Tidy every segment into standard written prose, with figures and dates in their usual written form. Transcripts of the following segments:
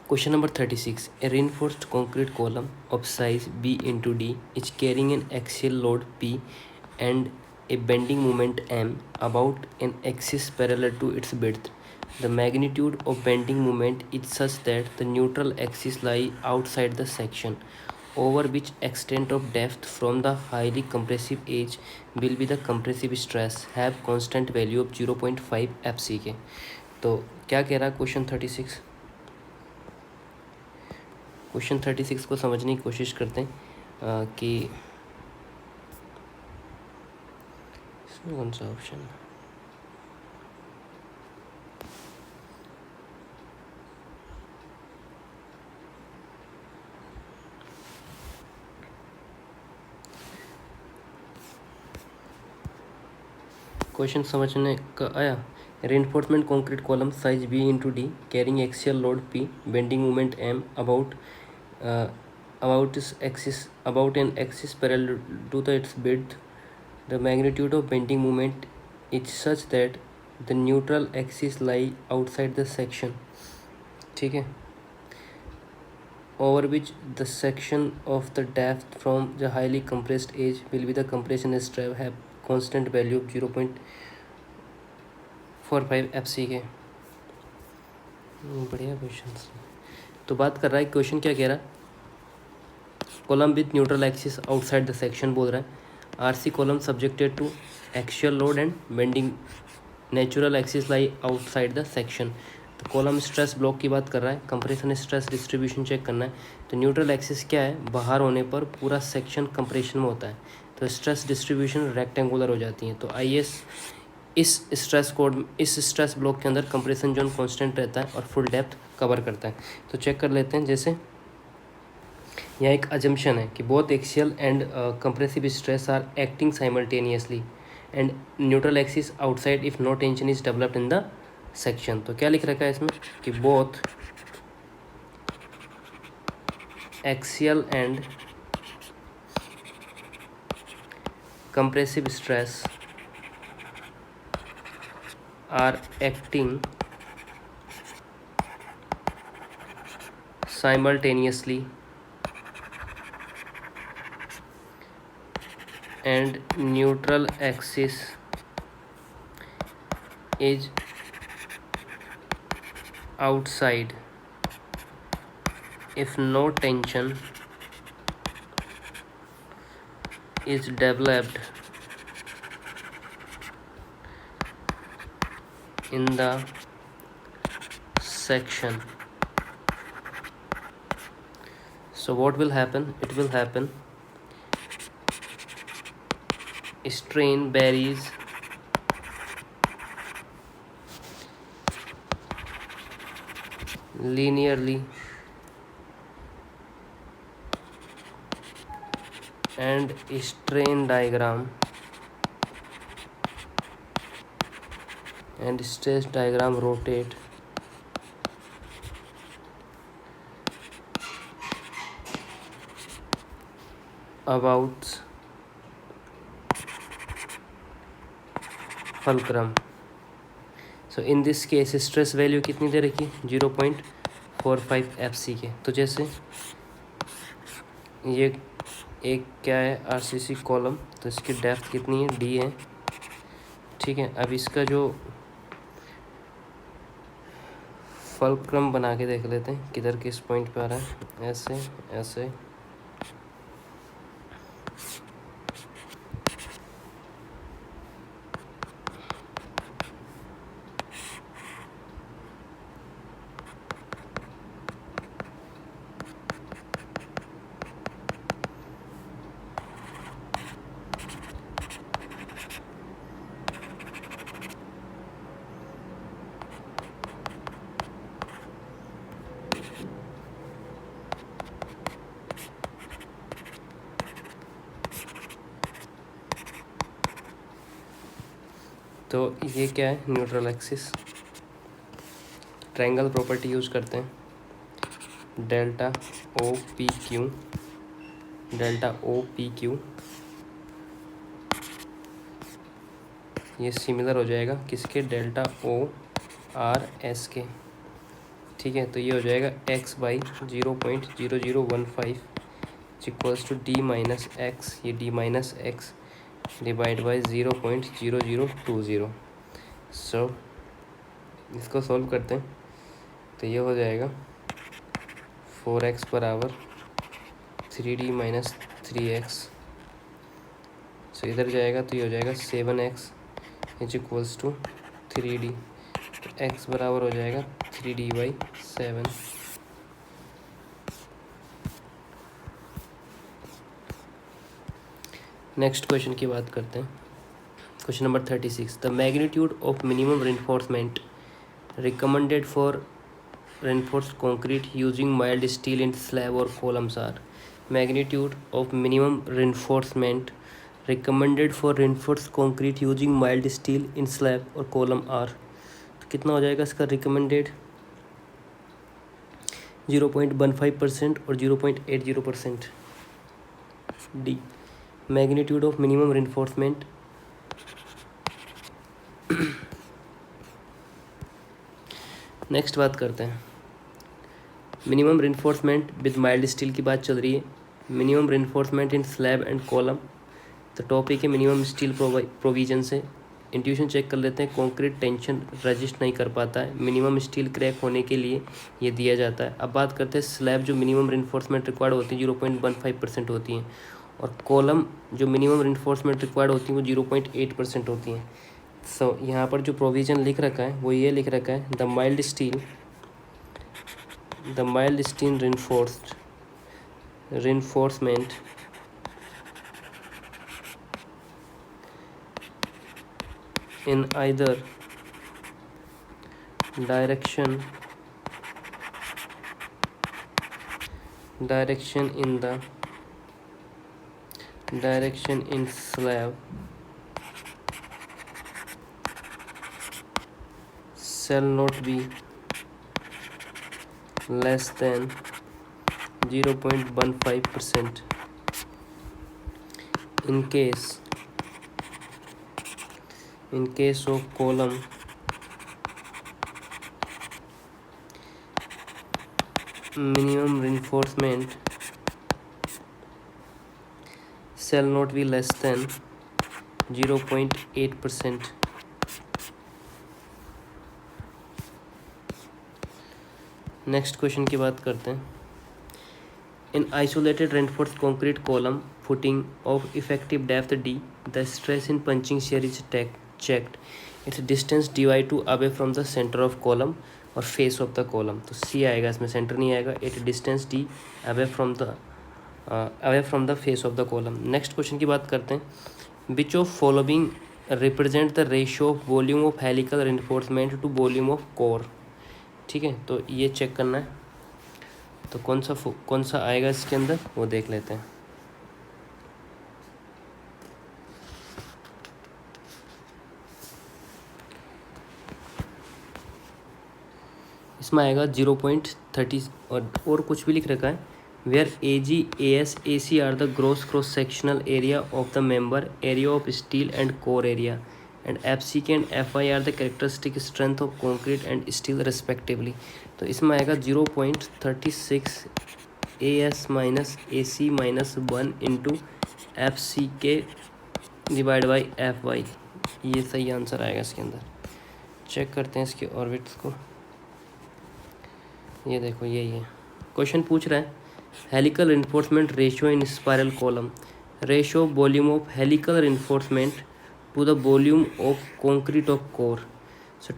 Question number 36. A reinforced concrete column of size B into D is carrying an axial load P and a bending moment M about an axis parallel to its width. The magnitude of bending moment is such that the neutral axis lies outside the section, over which extent of depth from the highly compressive edge will be the compressive stress have constant value of 0.5 fck. तो क्या कह रहा है question 36 को समझने की कोशिश करते हैं कि इसमें कौन सा ऑप्शन है। क्वेश्चन समझने का आया। Reinforcement concrete column size B into D carrying axial load P bending moment M about an axis parallel to the its width. The magnitude of bending moment is such that the neutral axis lie outside the section. ठीक है, over which the section of the depth from the highly compressed edge will be the compression stress have constant value of 0.45 fck. बढ़िया question. तो बात कर रहा है, question क्या कह रहा है, column with neutral axis outside the section बोल रहा है, RC column subjected to axial load and bending natural axis lie outside the section. तो कॉलम स्ट्रेस ब्लॉक की बात कर रहा है, कंप्रेशन स्ट्रेस डिस्ट्रीब्यूशन चेक करना है. तो न्यूट्रल एक्सिस क्या है, बाहर होने पर पूरा सेक्शन कंप्रेशन में होता है, तो स्ट्रेस डिस्ट्रीब्यूशन रेक्टेंगुलर हो जाती है. तो इस स्ट्रेस ब्लॉक के अंदर कंप्रेशन जोन कांस्टेंट रहता है और फुल डेप्थ कवर करता है. तो चेक कर लेते हैं. जैसे यह एक अजम्पशन है कि both axial and compressive stress are acting simultaneously and neutral axis outside if no tension is developed in the section. तो क्या लिख रखा है इसमें कि both axial and compressive stress are acting simultaneously and neutral axis is outside if no tension is developed in the section. So what will happen? It will happen strain varies linearly and strain diagram and stress diagram rotate about fulcrum. So in this case stress value कितनी दे रखी, 0.45 fck. तो जैसे ये एक क्या है, RCC column, तो इसकी डेप्थ कितनी है, डी है. ठीक है, अब इसका जो फल्क्रम बना के देख लेते हैं किधर किस पॉइंट पे आ रहा है. ऐसे ऐसे तो ये क्या है, neutral axis. Triangle property use करते हैं, डेल्टा ओ पी क्यू ये सिमिलर हो जाएगा किसके, डेल्टा ओ आर एस के. ठीक है, तो ये हो जाएगा x by 0.0015 equals to d minus X, ये d minus X divide by 0.0020। So इसको सॉल्व करते हैं तो ये हो जाएगा 4x बराबर 3d माइनस 3x। सो इधर जाएगा तो ये हो जाएगा 7x is equals to 3d, तो x बराबर हो जाएगा 3d बाई 7। नेक्स्ट क्वेश्चन की बात करते हैं। Question number 36, the magnitude of minimum reinforcement recommended for reinforced concrete using mild steel in slab or columns are। magnitude of minimum reinforcement recommended for reinforced concrete using mild steel in slab or column are। तो कितना हो जाएगा इसका recommended 0.15% और 0.80%। D magnitude of minimum reinforcement next बात करते हैं। Minimum reinforcement with mild steel की बात चल रही है। Minimum reinforcement in slab and column, तो टॉपिक है मिनिमम स्टील प्रोविजन से। इंट्यूशन चेक कर लेते हैं। कंक्रीट टेंशन रजिस्ट नहीं कर पाता है, मिनिमम स्टील क्रैक होने के लिए ये दिया जाता है। अब बात करते हैं स्लैब, जो मिनिमम रेनफोर्समेंट रिक्वायर्ड होती है 0.15% होती हैं, और कॉलम जो मिनिमम रेनफोर्समेंट रिक्वायर्ड होती है वो 0.8% होती हैं। सो यहाँ पर जो प्रोविज़न लिख रखा है वो ये लिख रखा है, the mild steel reinforcement in either direction in slab shall not be less than 0.15%। in case of column minimum reinforcement shall not be less than 0.8%। Next question की बात करते हैं। In isolated reinforced concrete column footing of effective depth D, the stress in punching shear is checked, its distance dy two away from the centre of column और face of the column. तो C आएगा इसमें, centre नहीं आएगा। It distance D away from the face of the column. Next question की बात करते हैं। Which of following represent the ratio of volume of helical reinforcement to volume of core. ठीक है, तो ये चेक करना है। तो कौन सा आएगा इसके अंदर वो देख लेते हैं। इसमें आएगा 0.30 और कुछ भी लिख रखा है। Where AG AS AC are the gross cross sectional area of the member, area of steel and core area, and FCK and FI are the characteristic strength of concrete and steel respectively. तो इसमें आएगा 0.36 AS minus AC minus 1 into FCK divide by FY। ये सही answer आएगा इसके अंदर। Check करते हैं इसके ऑर्बिट्स को। ये देखो यही है। क्वेश्चन पूछ रहा है helical reinforcement ratio in spiral column, ratio volume of helical reinforcement to the volume of concrete of core. So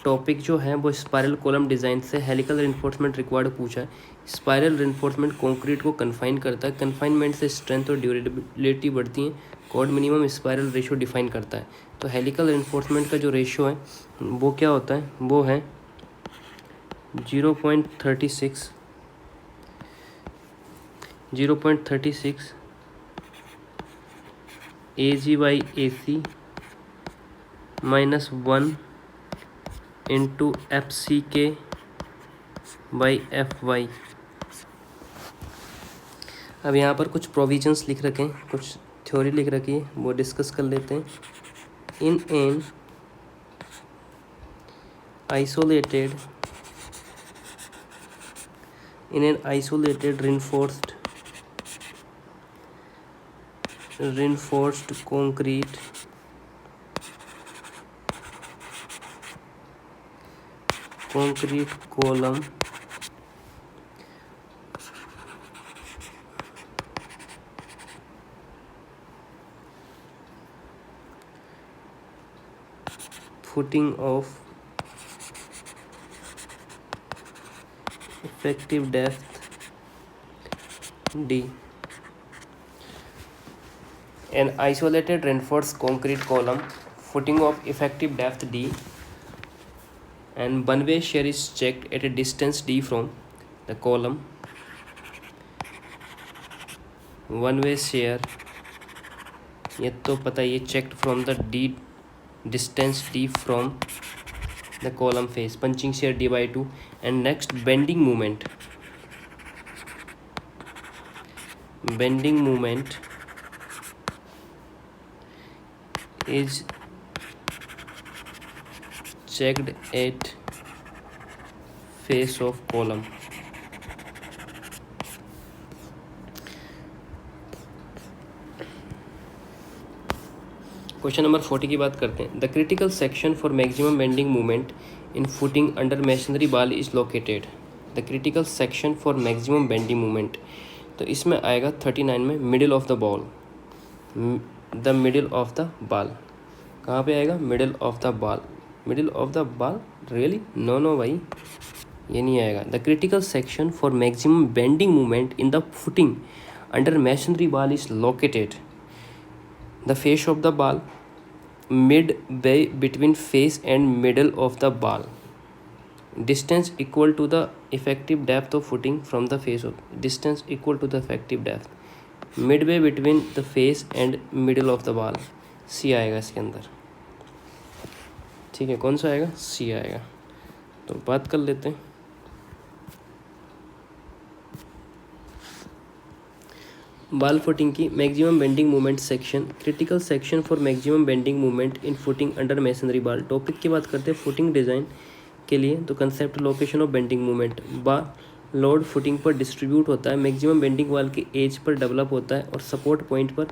topic जो है वो स्पाइरल कॉलम डिज़ाइन से हेलिकल रेनफोर्समेंट रिक्वायर्ड पूछा है। स्पाइरल रेनफोर्समेंट कंक्रीट को कन्फाइन करता है, कन्फाइनमेंट से स्ट्रेंथ और ड्यूरेबिलिटी बढ़ती है। Code minimum spiral ratio define करता है। तो हेलिकल रेनफोर्समेंट का जो रेशियो है वो क्या होता है, वो है 0.36 AG by AC minus 1 into FCK by FY। अब यहाँ पर कुछ प्रोविजंस लिख रखे हैं, कुछ थ्योरी लिख रखी है, वो डिस्कस कर लेते हैं। In an isolated in an isolated reinforced concrete column footing of effective depth D. An isolated reinforced concrete column footing of effective depth D and one-way shear is checked at a distance D from the column. One-way shear ये तो पता है, ये checked from the D distance D from the column face, punching shear D by 2. And next, bending moment is checked at face of column. Question number 40 की बात करते हैं. The critical section for maximum bending movement in footing under masonry wall is located. The critical section for maximum bending movement, तो इसमें आएगा 39 में middle of the wall. The middle of the wall कहाँ पे आएगा? Middle of the wall. Middle of the wall really? No भाई, ये नहीं आएगा. The critical section for maximum bending movement in the footing under masonry wall is located. The face of the ball midway between face and middle of the ball. Distance equal to the effective depth of footing from the face of. Distance equal to the effective depth. Midway between the face and middle of the ball. C आएगा इसके अंदर. ठीक है, कौन सा आएगा? C आएगा. तो बात कर लेते हैं. बाल फुटिंग की maximum bending movement section, critical section for maximum bending movement in footing under masonry बाल. टॉपिक की बात करते हैं फुटिंग डिज़ाइन के लिए. तो concept location of bending movement. बाल लोड फुटिंग पर डिस्ट्रीब्यूट होता है, मैक्सिमम बेंडिंग बाल के एज पर डेवलप होता है और सपोर्ट पॉइंट पर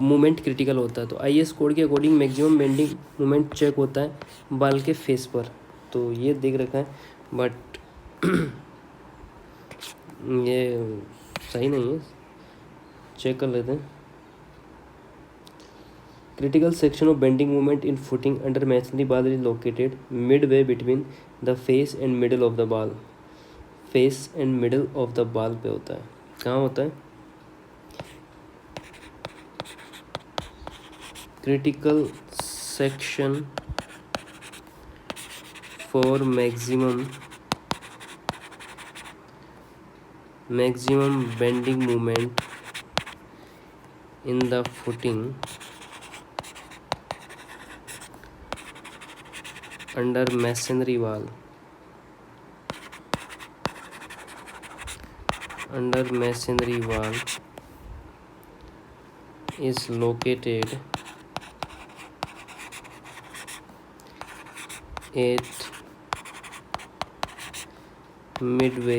मूवमेंट क्रिटिकल होता है. तो IS कोड के according maximum bending movement check होता है बाल के फेस पर. तो ये देख रखा है, बट ये सही नहीं है, चेक कर लेते हैं. Critical section of bending movement in footing under masonry wall is located midway between the face and middle of the wall. Face and middle of the wall पे होता है. कहाँ होता है? Critical section for maximum bending movement in the footing under masonry wall is located at midway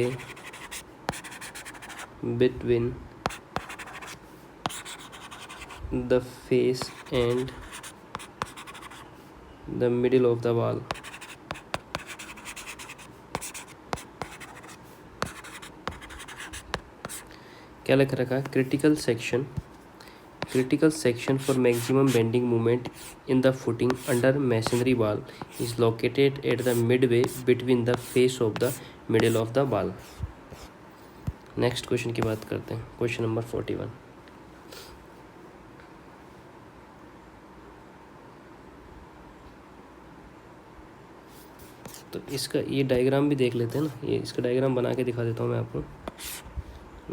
between the face and the middle of the ball. क्या लिख रखा है? Critical section for maximum bending movement in the footing under masonry wall is located at the midway between the face of the middle of the wall. Next question की बात करते हैं. Question number 41. तो इसका ये डायग्राम भी देख लेते हैं ना. ये इसका डायग्राम बना के दिखा देता हूँ मैं आपको,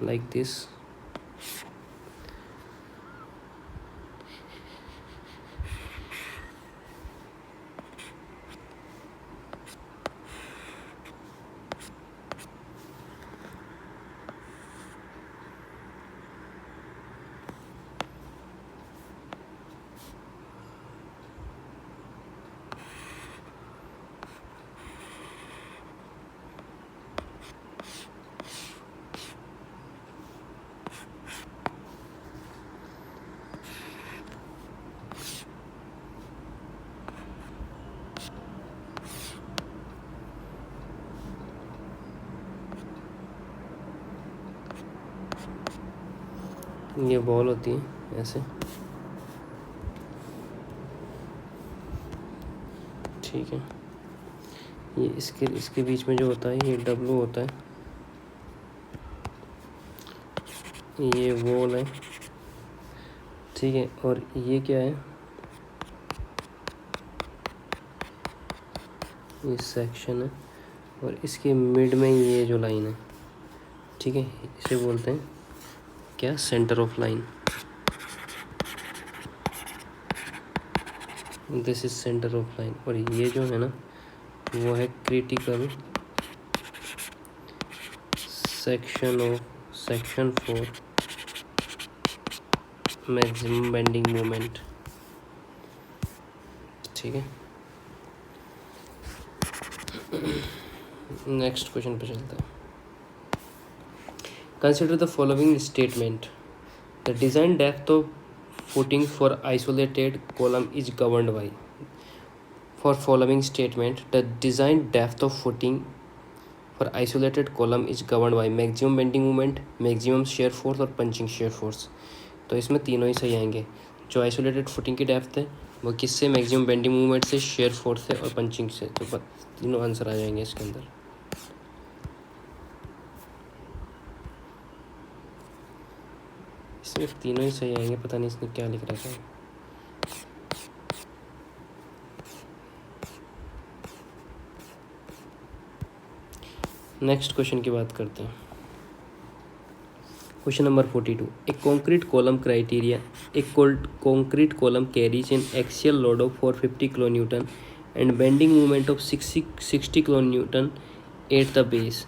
लाइक दिस. ये बॉल होती है ऐसे, ठीक है। ये इसके बीच में जो होता है ये W होता है, ये वॉल है, ठीक है। और ये क्या है, ये सेक्शन है, और इसके मिड में ये जो लाइन है, ठीक है, इसे बोलते हैं क्या, centre of line. This is centre of line. और ये जो है ना वो है critical section of section 4 maximum bending moment, ठीक है। नेक्स्ट क्वेश्चन पे चलते हैं। Consider the following statement, the design depth of footing for isolated column is governed by. For following statement, the design depth of footing for isolated column is governed by maximum bending moment, maximum shear force और punching shear force। तो इसमें तीनों ही सही आएंगे। जो isolated footing की depth है वो किससे, मैक्सिमम बेंडिंग मूवमेंट से, शेयर फोर्स से और पंचिंग से। तो तीनों आंसर आ जाएंगे इसके अंदर। इसमें तीनों ही सही आएंगे, पता नहीं इसने क्या लिख रखा है। नेक्स्ट क्वेश्चन की बात करते हैं। Question number 42, A concrete column criteria, A concrete column carries N axial load of 450 kilo Newton and bending movement of 60 kilo Newton at the base,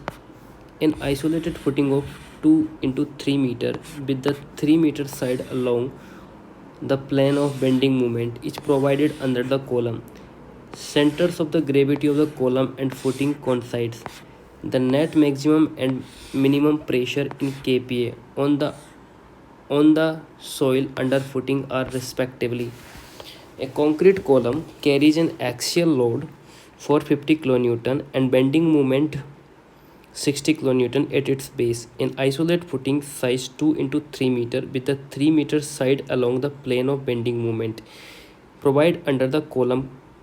an isolated footing of 2 into 3 meter with the 3 meter side along the plane of bending moment is provided under the column. Centers of the gravity of the column and footing coincides. The net maximum and minimum pressure in kPa on the soil under footing are respectively. A concrete column carries an axial load 450 kilonewton and bending moment 60 kilonewton at its base. An isolate footing size 2 into 3 meter with the 3 meter side along the plane of bending moment provide under the column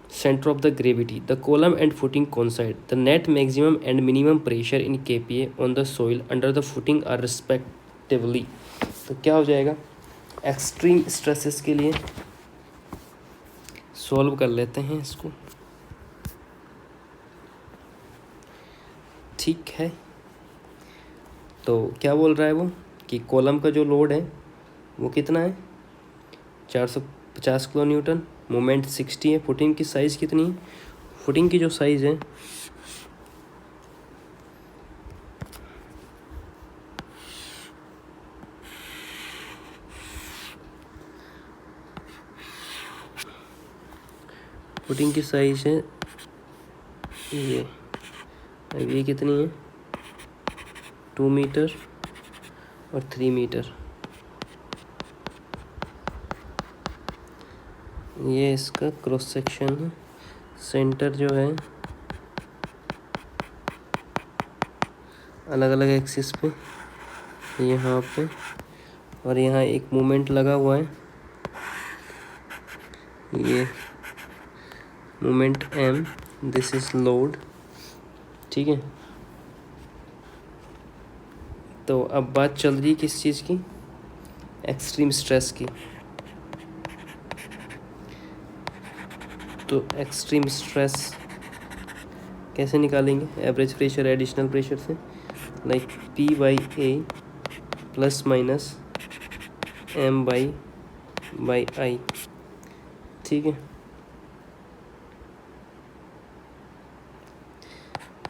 center of the gravity. The column and footing coincide. The net maximum and minimum pressure in kPa on the soil under the footing are respectively. तो क्या हो जाएगा, extreme stresses के लिए solve कर लेते हैं इसको, ठीक है। तो क्या बोल रहा है वो कि कॉलम का जो लोड है वो कितना है, 450 किलो न्यूटन, मोमेंट 60 है, फुटिंग की साइज़ कितनी है, फुटिंग की जो साइज़ है फुटिंग की साइज़ है ये, अब ये कितनी है, 2 मीटर और 3 मीटर। ये इसका क्रॉस सेक्शन है, सेंटर जो है अलग अलग एक्सिस पे, यहाँ पे, और यहाँ एक मोमेंट लगा हुआ है, ये moment M, this is load, ठीक है। तो अब बात चल रही है किस चीज़ की, एक्सट्रीम स्ट्रेस की। तो एक्सट्रीम स्ट्रेस कैसे निकालेंगे, एवरेज प्रेशर एडिशनल प्रेशर से, like P/A plus minus M/I, ठीक है।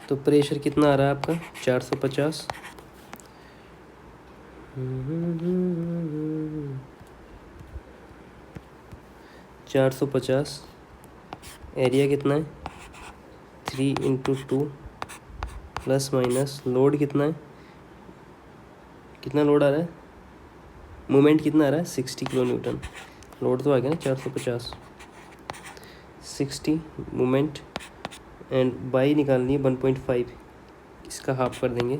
तो प्रेशर कितना आ रहा है आपका, 450, 450, एरिया कितना है 3 into 2 प्लस माइनस लोड कितना है, कितना लोड आ रहा है, मोमेंट कितना आ रहा है 60 किलो न्यूटन, लोड तो आ गया ना 450, 60 मोमेंट एंड बाई निकालनी है 1.5, इसका हाफ कर देंगे